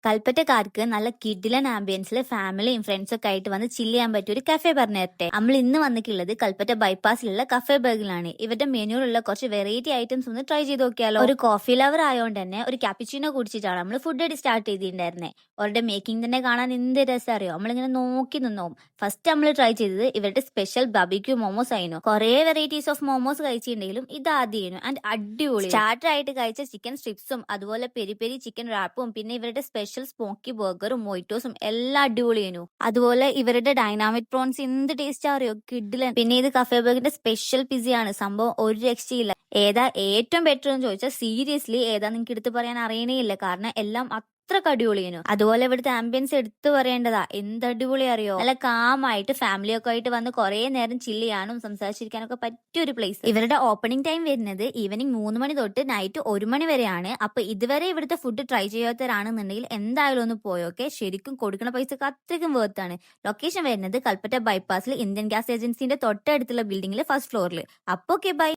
കൽപ്പറ്റക്കാർക്ക് നല്ല കിഡിലൻ ആംബിയൻസിൽ ഫാമിലിയും ഫ്രണ്ട്സും ഒക്കെ ആയിട്ട് വന്ന് ചില്ല് ചെയ്യാൻ പറ്റിയ ഒരു കഫേ പറഞ്ഞു തരട്ടെ. നമ്മൾ ഇന്ന് വന്നിട്ടുള്ളത് കൽപ്പറ്റ ബൈപ്പാസിലുള്ള കഫേ ബർഗിലാണ്. ഇവരുടെ മെനുവിലുള്ള കുറച്ച് വെറൈറ്റി ഐറ്റംസ് ഒന്ന് ട്രൈ ചെയ്ത് നോക്കിയാലോ. ഒരു കോഫി ലവർ ആയതുകൊണ്ട് തന്നെ ഒരു ക്യാപ്പിച്ചിനോ കുടിച്ചിട്ടാണ് നമ്മൾ ഫുഡ് അടി സ്റ്റാർട്ട് ചെയ്തിട്ടുണ്ടായിരുന്നത്. അവരുടെ മേക്കിംഗ് തന്നെ കാണാൻ എന്ത് രസം അറിയോ. നമ്മളിങ്ങനെ നോക്കി നിന്നോവും. ഫസ്റ്റ് നമ്മൾ ട്രൈ ചെയ്തത് ഇവരുടെ സ്പെഷ്യൽ ബബിക്യൂ മോമോസ് ആയിരുന്നു. കുറെ വെറൈറ്റീസ് ഓഫ് മോമോസ് കഴിച്ചിട്ടുണ്ടെങ്കിലും ഇത് ആദ്യമായിരുന്നു ആൻഡ് അടിപൊളി. സ്റ്റാർട്ടർ ആയിട്ട് കഴിച്ച ചിക്കൻ സ്ട്രിപ്സും അതുപോലെ പെരി പെരി ചിക്കൻ റാപ്പും പിന്നെ ഇവരുടെ സ്പെഷ്യൽ സ്മോക്കി ബർഗറും മൊയ്റ്റോസും എല്ലാം അടിപൊളിയായിരുന്നു. അതുപോലെ ഇവരുടെ ഡൈനാമിക് പ്രോൺസ് എന്ത് ടേസ്റ്റ് അറിയോ, കിഡിലൻ. പിന്നെ ഇത് കഫേ ബർഗറിന്റെ സ്പെഷ്യൽ പിസയാണ്. സംഭവം ഒരു രക്ഷയില്ല. ഏതാ ഏറ്റവും ബെറ്റർ എന്ന് ചോദിച്ചാൽ സീരിയസ്ലി ഏതാ നിങ്ങൾക്ക് എടുത്ത് പറയാൻ അറിയണേ ഇല്ല. കാരണം എല്ലാം അത്ര അടിപൊളിയായിരുന്നു. അതുപോലെ ഇവിടുത്തെ ആംബിയൻസ് എടുത്തു പറയേണ്ടതാ, എന്ത് അടിപൊളി അറിയോ. നല്ല കാമായിട്ട് ഫാമിലി ഒക്കെ ആയിട്ട് വന്ന് കുറെ നേരം ചില്ല് ചെയ്യാനും സംസാരിച്ചിരിക്കാനും ഒക്കെ പറ്റിയ ഒരു പ്ലേസ്. ഇവരുടെ ഓപ്പണിംഗ് ടൈം വരുന്നത് ഈവനിങ് 3 മണി തൊട്ട് നൈറ്റ് 1 മണി വരെയാണ്. അപ്പൊ ഇതുവരെ ഇവിടുത്തെ ഫുഡ് ട്രൈ ചെയ്യാത്തവരാണെന്നുണ്ടെങ്കിൽ എന്തായാലും ഒന്ന് പോയോക്കെ. ശരിക്കും കൊടുക്കുന്ന പൈസക്ക് അത്രയ്ക്കും വേർത്താണ്. ലൊക്കേഷൻ വരുന്നത് കൽപ്പറ്റ ബൈപ്പാസിൽ ഇന്ത്യൻ ഗ്യാസ് ഏജൻസിന്റെ തൊട്ടടുത്തുള്ള ബിൽഡിംഗിലെ ഫസ്റ്റ് ഫ്ലോറിൽ. അപ്പൊ ഓക്കെ ബൈ.